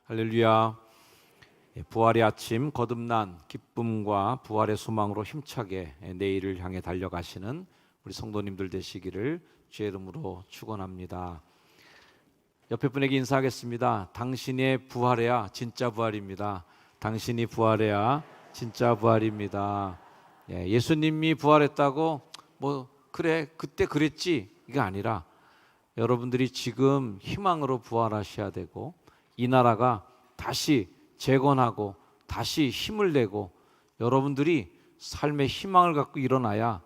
할렐루야. 부활의 아침 거듭난 기쁨과 부활의 소망으로 힘차게 내일을 향해 달려가시는 우리 성도님들 되시기를 주의 이름으로 축원합니다. 옆에 분에게 인사하겠습니다. 당신의 부활해야 진짜 부활입니다. 당신이 부활해야 진짜 부활입니다. 예수님이 부활했다고 그래 그때 그랬지 이게 아니라 여러분들이 지금 희망으로 부활하셔야 되고 이 나라가 다시 재건하고 다시 힘을 내고 여러분들이 삶의 희망을 갖고 일어나야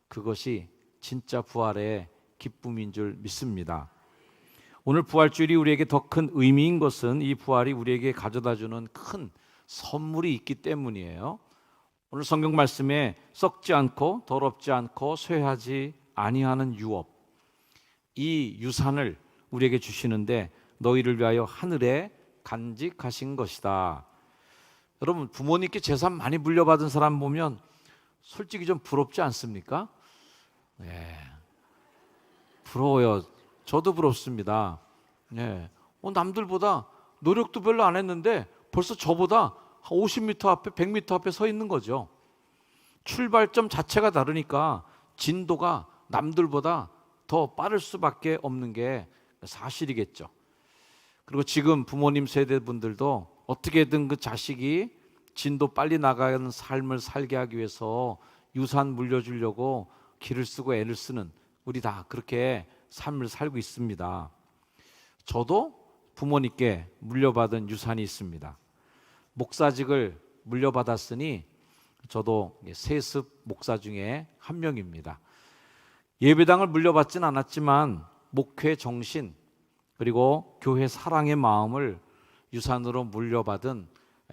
그것이 진짜 부활의 기쁨인 줄 믿습니다. 오늘 부활주일이 우리에게 더 큰 의미인 것은 이 부활이 우리에게 가져다주는 큰 선물이 있기 때문이에요. 오늘 성경 말씀에 썩지 않고 더럽지 않고 쇠하지 아니하는 유업, 이 유산을 우리에게 주시는데 너희를 위하여 하늘에 간직하신 것이다. 여러분, 부모님께 재산 많이 물려받은 사람 보면 솔직히 좀 부럽지 않습니까? 네, 부러워요. 저도 부럽습니다. 네. 남들보다 노력도 별로 안 했는데 벌써 저보다 50m 앞에 100m 앞에 서 있는 거죠. 출발점 자체가 다르니까 진도가 남들보다 더 빠를 수밖에 없는 게 사실이겠죠. 그리고 지금 부모님 세대분들도 어떻게든 그 자식이 진도 빨리 나가는 삶을 살게 하기 위해서 유산 물려주려고 기를 쓰고 애를 쓰는, 우리 다 그렇게 삶을 살고 있습니다. 저도 부모님께 물려받은 유산이 있습니다. 목사직을 물려받았으니 저도 세습 목사 중에 한 명입니다. 예배당을 물려받진 않았지만 목회 정신 그리고 교회 사랑의 마음을 유산으로 물려받은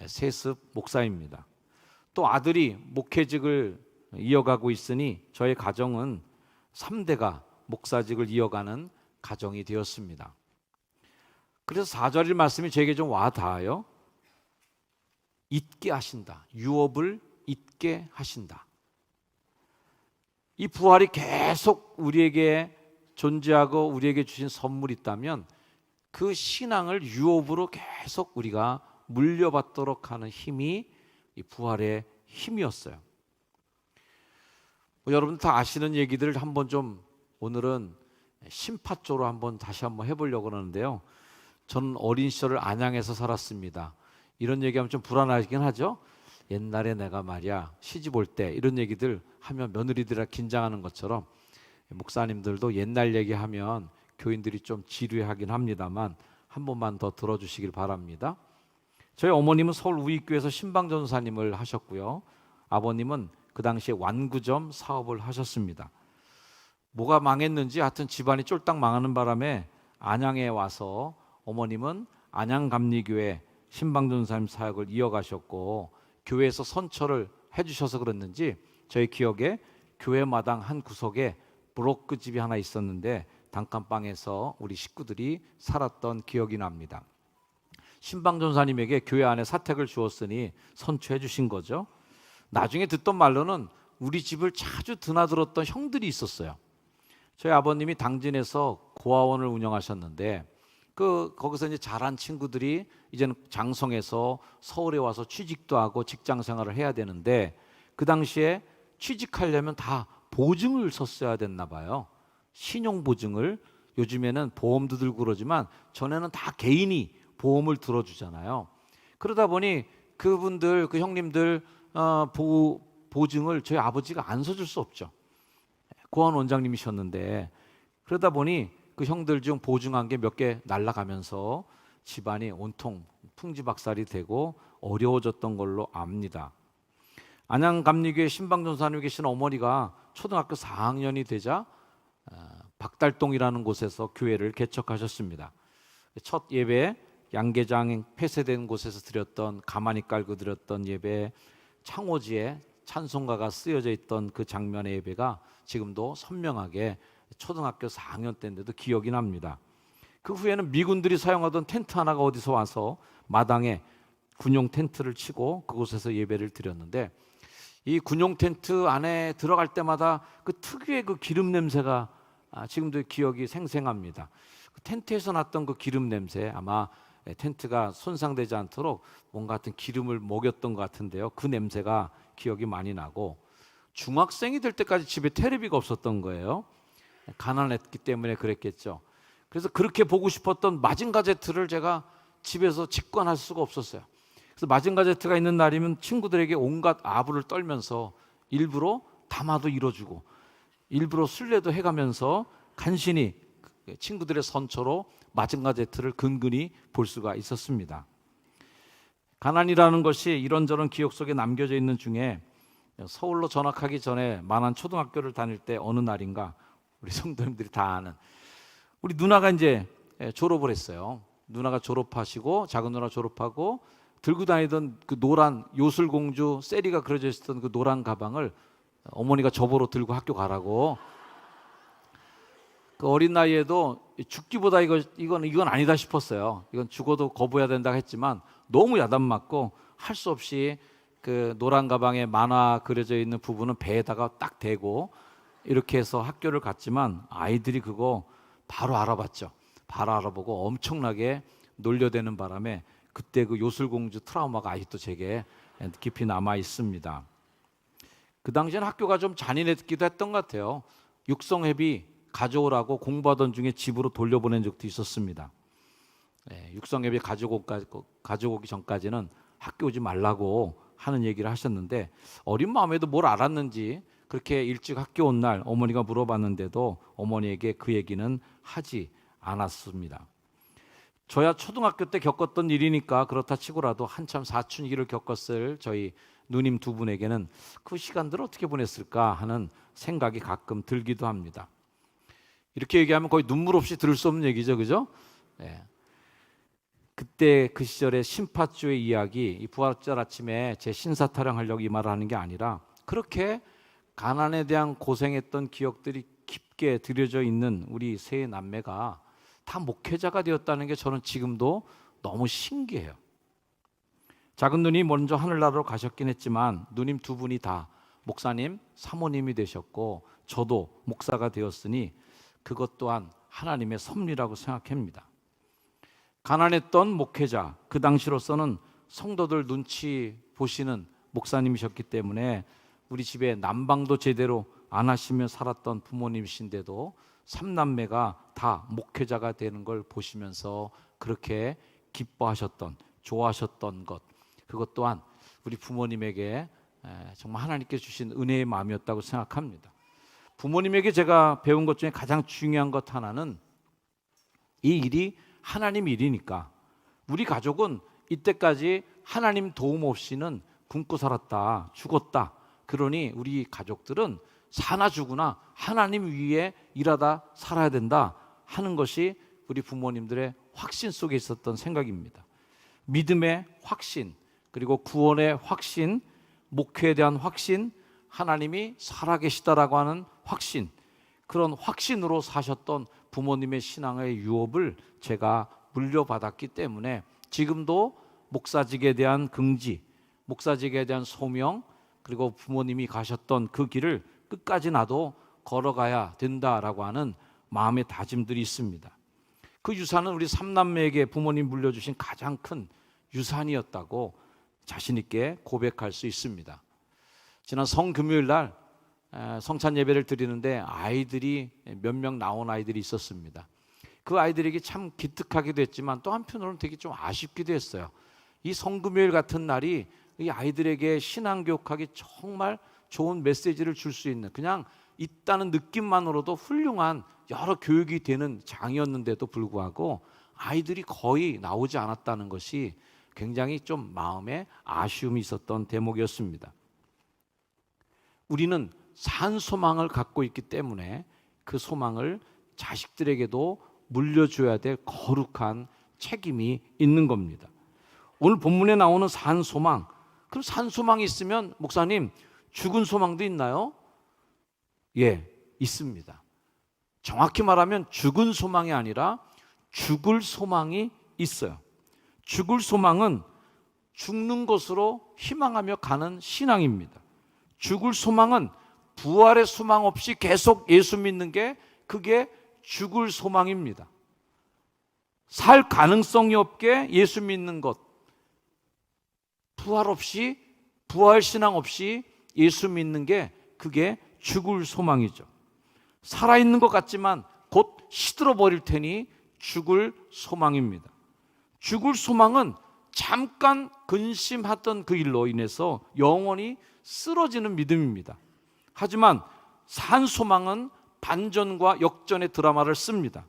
세습 목사입니다. 또 아들이 목회직을 이어가고 있으니 저희 가정은 3대가 목사직을 이어가는 가정이 되었습니다. 그래서 4절의 말씀이 저에게 좀 와닿아요. 잊게 하신다. 유업을 잊게 하신다. 이 부활이 계속 우리에게 존재하고 우리에게 주신 선물이 있다면 그 신앙을 유업으로 계속 우리가 물려받도록 하는 힘이 이 부활의 힘이었어요. 여러분 다 아시는 얘기들을 한번 좀 오늘은 심파조로 다시 한번 해보려고 하는데요. 저는 어린 시절을 안양에서 살았습니다. 이런 얘기하면 좀 불안하긴 하죠. 옛날에 내가 말이야 시집 올 때 이런 얘기들 하면 며느리들이 긴장하는 것처럼 목사님들도 옛날 얘기하면 교인들이 좀 지루해하긴 합니다만 한 번만 더 들어주시길 바랍니다. 저희 어머님은 서울 우익교에서 신방전사님을 하셨고요. 아버님은 그 당시에 완구점 사업을 하셨습니다. 뭐가 망했는지 하여튼 집안이 쫄딱 망하는 바람에 안양에 와서 어머님은 안양감리교회 신방전사님 사역을 이어가셨고 교회에서 선처를 해주셔서 그랬는지 저희 기억에 교회 마당 한 구석에 브로크 집이 하나 있었는데 단칸방에서 우리 식구들이 살았던 기억이 납니다. 신방전사님에게 교회 안에 사택을 주었으니 선처해 주신 거죠. 나중에 듣던 말로는 우리 집을 자주 드나들었던 형들이 있었어요. 저희 아버님이 당진에서 고아원을 운영하셨는데 거기서 이제 자란 친구들이 이제는 장성해서 서울에 와서 취직도 하고 직장 생활을 해야 되는데 그 당시에 취직하려면 다 보증을 섰어야 됐나 봐요. 신용보증을. 요즘에는 보험도 들고 그러지만 전에는 다 개인이 보험을 들어주잖아요. 그러다 보니 그분들, 그 형님들 보증을 저희 아버지가 안 서줄 수 없죠. 고아원 원장님이셨는데 그러다 보니 그 형들 중 보증한 게 몇 개 날아가면서 집안이 온통 풍지박살이 되고 어려워졌던 걸로 압니다. 안양감리교회 신방전사님 계신 어머니가 초등학교 4학년이 되자 박달동이라는 곳에서 교회를 개척하셨습니다. 첫 예배 양계장 폐쇄된 곳에서 드렸던, 가만히 깔고 드렸던 예배, 창호지에 찬송가가 쓰여져 있던 그 장면의 예배가 지금도 선명하게 초등학교 4학년 때인데도 기억이 납니다. 그 후에는 미군들이 사용하던 텐트 하나가 어디서 와서 마당에 군용 텐트를 치고 그곳에서 예배를 드렸는데 이 군용 텐트 안에 들어갈 때마다 그 특유의 그 기름 냄새가 지금도 기억이 생생합니다. 그 텐트에서 났던 그 기름 냄새, 아마 텐트가 손상되지 않도록 뭔가 같은 기름을 먹였던 것 같은데요. 그 냄새가 기억이 많이 나고, 중학생이 될 때까지 집에 테레비가 없었던 거예요. 가난했기 때문에 그랬겠죠. 그래서 그렇게 보고 싶었던 마징가 제트를 제가 집에서 직관할 수가 없었어요. 그래서 마징가 제트가 있는 날이면 친구들에게 온갖 아부를 떨면서 일부러 담화도 이뤄주고 일부러 순례도 해가면서 간신히 친구들의 선처로 마징가 제트를 근근히 볼 수가 있었습니다. 가난이라는 것이 이런저런 기억 속에 남겨져 있는 중에 서울로 전학하기 전에 만안 초등학교를 다닐 때 어느 날인가 우리 성도님들이 다 아는 우리 누나가 이제 졸업을 했어요. 누나가 졸업하시고 작은 누나 졸업하고 들고 다니던 그 노란 요술공주 세리가 그려져 있었던 그 노란 가방을 어머니가 저보러 들고 학교 가라고. 그 어린 나이에도 죽기보다 이건 아니다 싶었어요. 이건 죽어도 거부해야 된다고 했지만 너무 야단 맞고 할 수 없이 그 노란 가방에 만화 그려져 있는 부분은 배에다가 딱 대고 이렇게 해서 학교를 갔지만 아이들이 그거 바로 알아봤죠. 바로 알아보고 엄청나게 놀려대는 바람에 그때 그 요술공주 트라우마가 아직도 제게 깊이 남아 있습니다. 그 당시에는 학교가 좀 잔인했기도 했던 것 같아요. 육성회비 가져오라고 공부하던 중에 집으로 돌려보낸 적도 있었습니다. 육성회비 가져오기 전까지는 학교 오지 말라고 하는 얘기를 하셨는데 어린 마음에도 뭘 알았는지 그렇게 일찍 학교 온 날 어머니가 물어봤는데도 어머니에게 그 얘기는 하지 않았습니다. 저야 초등학교 때 겪었던 일이니까 그렇다 치고라도 한참 사춘기를 겪었을 저희 누님 두 분에게는 그 시간들을 어떻게 보냈을까 하는 생각이 가끔 들기도 합니다. 이렇게 얘기하면 거의 눈물 없이 들을 수 없는 얘기죠, 그죠? 네. 그때 그 시절의 심파주의 이야기, 이 부활절 아침에 제 신사 타령하려고 이 말을 하는 게 아니라 그렇게 가난에 대한 고생했던 기억들이 깊게 들여져 있는 우리 세 남매가 다 목회자가 되었다는 게 저는 지금도 너무 신기해요. 작은 누님 먼저 하늘나라로 가셨긴 했지만 누님 두 분이 다 목사님, 사모님이 되셨고 저도 목사가 되었으니 그것 또한 하나님의 섭리라고 생각합니다. 가난했던 목회자, 그 당시로서는 성도들 눈치 보시는 목사님이셨기 때문에 우리 집에 난방도 제대로 안 하시며 살았던 부모님이신데도 삼남매가 다 목회자가 되는 걸 보시면서 그렇게 기뻐하셨던, 좋아하셨던 것, 그것 또한 우리 부모님에게 정말 하나님께 주신 은혜의 마음이었다고 생각합니다. 부모님에게 제가 배운 것 중에 가장 중요한 것 하나는 이 일이 하나님 일이니까 우리 가족은 이때까지 하나님 도움 없이는 굶고 살았다, 죽었다. 그러니 우리 가족들은 사나 죽으나 하나님 위에 일하다 살아야 된다 하는 것이 우리 부모님들의 확신 속에 있었던 생각입니다. 믿음의 확신, 그리고 구원의 확신, 목회에 대한 확신, 하나님이 살아계시다라고 하는 확신, 그런 확신으로 사셨던 부모님의 신앙의 유업을 제가 물려받았기 때문에 지금도 목사직에 대한 긍지, 목사직에 대한 소명, 그리고 부모님이 가셨던 그 길을 끝까지 나도 걸어가야 된다라고 하는 마음의 다짐들이 있습니다. 그 유산은 우리 삼남매에게 부모님 물려주신 가장 큰 유산이었다고 자신 있게 고백할 수 있습니다. 지난 성금요일 날 성찬 예배를 드리는데 아이들이 몇 명 나온 아이들이 있었습니다. 그 아이들에게 참 기특하기도 했지만 또 한편으로는 되게 좀 아쉽기도 했어요. 이 성금요일 같은 날이 이 아이들에게 신앙교육하기 정말 좋은 메시지를 줄 수 있는, 그냥 있다는 느낌만으로도 훌륭한 여러 교육이 되는 장이었는데도 불구하고 아이들이 거의 나오지 않았다는 것이 굉장히 좀 마음에 아쉬움이 있었던 대목이었습니다. 우리는 산 소망을 갖고 있기 때문에 그 소망을 자식들에게도 물려줘야 될 거룩한 책임이 있는 겁니다. 오늘 본문에 나오는 산 소망, 그럼 산 소망이 있으면 목사님 죽은 소망도 있나요? 예, 있습니다. 정확히 말하면 죽은 소망이 아니라 죽을 소망이 있어요. 죽을 소망은 죽는 것으로 희망하며 가는 신앙입니다. 죽을 소망은 부활의 소망 없이 계속 예수 믿는 게 그게 죽을 소망입니다. 살 가능성이 없게 예수 믿는 것, 부활 없이, 부활 신앙 없이 예수 믿는 게 그게 죽을 소망이죠. 살아있는 것 같지만 곧 시들어 버릴 테니 죽을 소망입니다. 죽을 소망은 잠깐 근심하던 그 일로 인해서 영원히 쓰러지는 믿음입니다. 하지만 산 소망은 반전과 역전의 드라마를 씁니다.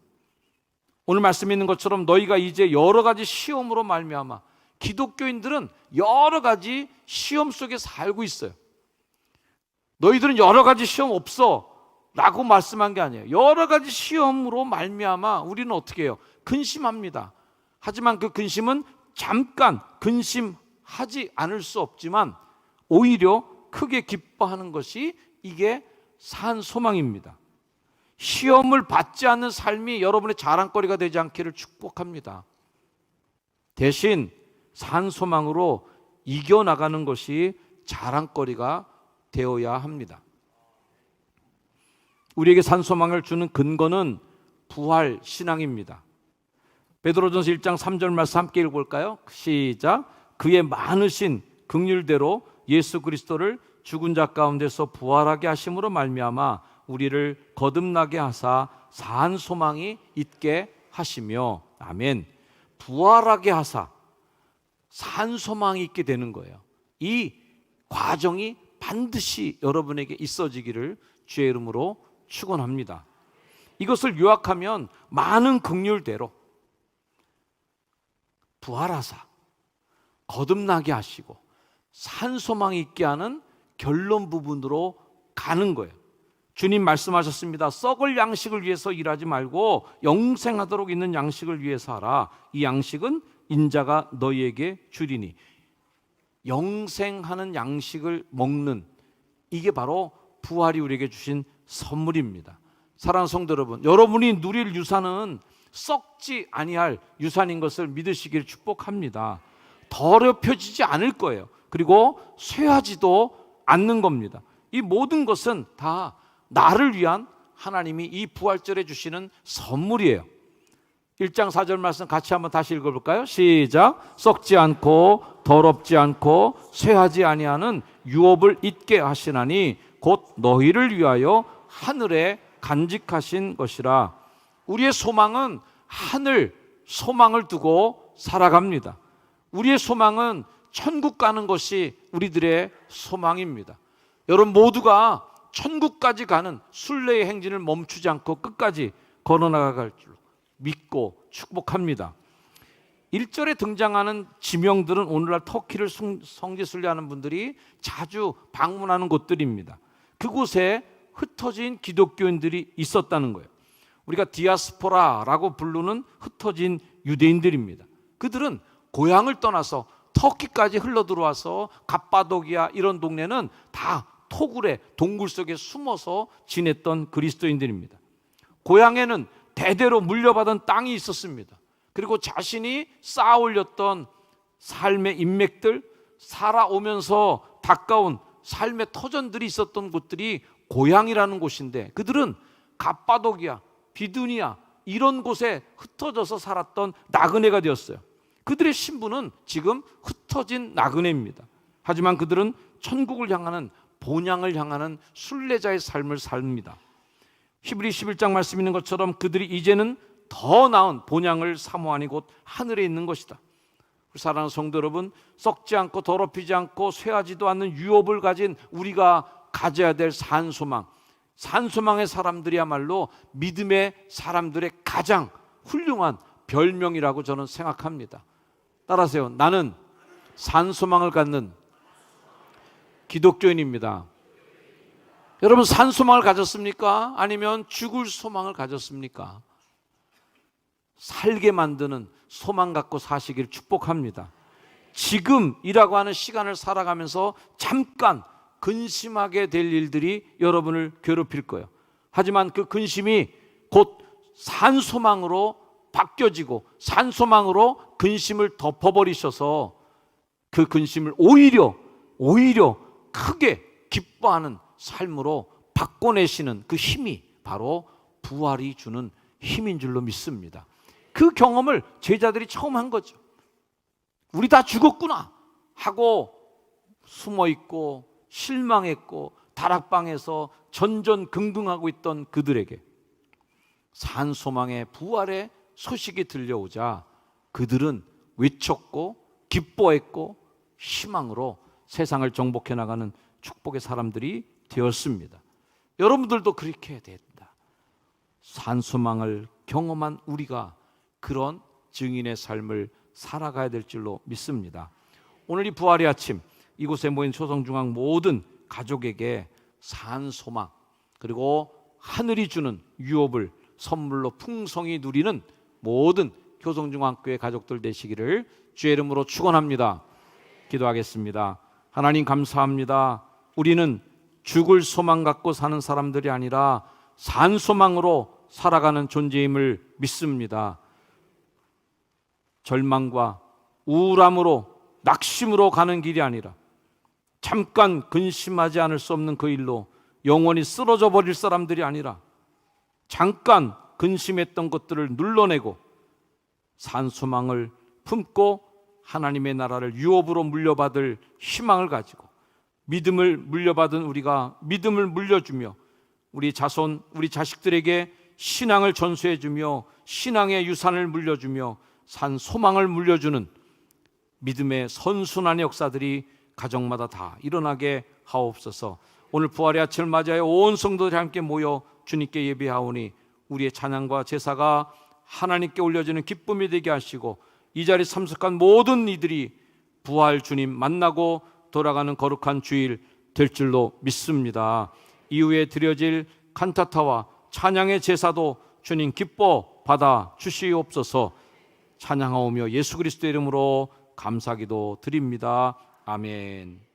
오늘 말씀에 있는 것처럼 너희가 이제 여러 가지 시험으로 말미암아, 기독교인들은 여러 가지 시험 속에 살고 있어요. 너희들은 여러 가지 시험 없어 라고 말씀한 게 아니에요. 여러 가지 시험으로 말미암아 우리는 어떻게 해요? 근심합니다. 하지만 그 근심은 잠깐 근심하지 않을 수 없지만 오히려 크게 기뻐하는 것이 이게 산 소망입니다. 시험을 받지 않는 삶이 여러분의 자랑거리가 되지 않기를 축복합니다. 대신 산 소망으로 이겨나가는 것이 자랑거리가 되어야 합니다. 우리에게 산 소망을 주는 근거는 부활 신앙입니다. 베드로전서 1장 3절 말씀 함께 읽어볼까요? 시작. 그의 많으신 긍휼대로 예수 그리스도를 죽은 자 가운데서 부활하게 하심으로 말미암아 우리를 거듭나게 하사 산 소망이 있게 하시며, 아멘. 부활하게 하사 산 소망이 있게 되는 거예요. 이 과정이 반드시 여러분에게 있어지기를 주의 이름으로 축원합니다. 이것을 요약하면 많은 긍휼대로 부활하사 거듭나게 하시고 산 소망이 있게 하는 결론 부분으로 가는 거예요. 주님 말씀하셨습니다. 썩을 양식을 위해서 일하지 말고 영생하도록 있는 양식을 위해서 하라. 이 양식은 인자가 너희에게 주리니. 영생하는 양식을 먹는, 이게 바로 부활이 우리에게 주신 선물입니다. 사랑하는 성도 여러분, 여러분이 누릴 유산은 썩지 아니할 유산인 것을 믿으시기를 축복합니다. 더럽혀지지 않을 거예요. 그리고 쇠하지도 않는 겁니다. 이 모든 것은 다 나를 위한 하나님이 이 부활절에 주시는 선물이에요. 1장 4절 말씀 같이 한번 다시 읽어볼까요? 시작. 썩지 않고 더럽지 않고 쇠하지 아니하는 유업을 잊게 하시나니 곧 너희를 위하여 하늘에 간직하신 것이라. 우리의 소망은 하늘 소망을 두고 살아갑니다. 우리의 소망은 천국 가는 것이 우리들의 소망입니다. 여러분 모두가 천국까지 가는 순례의 행진을 멈추지 않고 끝까지 걸어나갈 줄 믿고 축복합니다. 1절에 등장하는 지명들은 오늘날 터키를 성지순례하는 분들이 자주 방문하는 곳들입니다. 그곳에 흩어진 기독교인들이 있었다는 거예요. 우리가 디아스포라라고 부르는 흩어진 유대인들입니다. 그들은 고향을 떠나서 터키까지 흘러들어와서 갑바도기아 이런 동네는 다 토굴에 동굴 속에 숨어서 지냈던 그리스도인들입니다. 고향에는 대대로 물려받은 땅이 있었습니다. 그리고 자신이 쌓아 올렸던 삶의 인맥들, 살아오면서 가까운 삶의 터전들이 있었던 곳들이 고향이라는 곳인데, 그들은 갑바도기아, 비두니아 이런 곳에 흩어져서 살았던 나그네가 되었어요. 그들의 신분은 지금 흩어진 나그네입니다. 하지만 그들은 천국을 향하는, 본향을 향하는 순례자의 삶을 삽니다. 히브리 11장 말씀 있는 것처럼 그들이 이제는 더 나은 본향을 사모하니 곧 하늘에 있는 것이다. 사랑하는 성도 여러분, 썩지 않고 더럽히지 않고 쇠하지도 않는 유업을 가진 우리가 가져야 될 산소망, 산소망의 사람들이야말로 믿음의 사람들의 가장 훌륭한 별명이라고 저는 생각합니다. 따라하세요. 나는 산소망을 갖는 기독교인입니다. 여러분 산소망을 가졌습니까? 아니면 죽을 소망을 가졌습니까? 살게 만드는 소망 갖고 사시길 축복합니다. 지금이라고 하는 시간을 살아가면서 잠깐 근심하게 될 일들이 여러분을 괴롭힐 거예요. 하지만 그 근심이 곧 산소망으로 바뀌어지고 산소망으로 근심을 덮어버리셔서 그 근심을 오히려 크게 기뻐하는 삶으로 바꿔내시는 그 힘이 바로 부활이 주는 힘인 줄로 믿습니다. 그 경험을 제자들이 처음 한 거죠. 우리 다 죽었구나 하고 숨어 있고 실망했고 다락방에서 전전긍긍하고 있던 그들에게 산소망의 부활의 소식이 들려오자 그들은 외쳤고 기뻐했고 희망으로 세상을 정복해 나가는 축복의 사람들이 되었습니다. 여러분들도 그렇게 해야 된다. 산소망을 경험한 우리가 그런 증인의 삶을 살아가야 될 줄로 믿습니다. 오늘 이 부활의 아침, 이곳에 모인 초성중앙 모든 가족에게 산소망 그리고 하늘이 주는 유업을 선물로 풍성히 누리는 모든 교성중앙교회 가족들 되시기를 주의 이름으로 축원합니다. 기도하겠습니다. 하나님 감사합니다. 우리는 죽을 소망 갖고 사는 사람들이 아니라 산소망으로 살아가는 존재임을 믿습니다. 절망과 우울함으로 낙심으로 가는 길이 아니라 잠깐 근심하지 않을 수 없는 그 일로 영원히 쓰러져 버릴 사람들이 아니라 잠깐 근심했던 것들을 눌러내고 산소망을 품고 하나님의 나라를 유업으로 물려받을 희망을 가지고 믿음을 물려받은 우리가 믿음을 물려주며 우리 자손, 우리 자식들에게 신앙을 전수해주며 신앙의 유산을 물려주며 산소망을 물려주는 믿음의 선순환의 역사들이 가정마다 다 일어나게 하옵소서. 오늘 부활의 아침을 맞이하여 온 성도들이 함께 모여 주님께 예배하오니 우리의 찬양과 제사가 하나님께 올려지는 기쁨이 되게 하시고 이 자리에 참석한 모든 이들이 부활 주님 만나고 돌아가는 거룩한 주일 될 줄로 믿습니다. 이후에 드려질 칸타타와 찬양의 제사도 주님 기뻐 받아 주시옵소서. 찬양하오며 예수 그리스도의 이름으로 감사기도 드립니다. 아멘.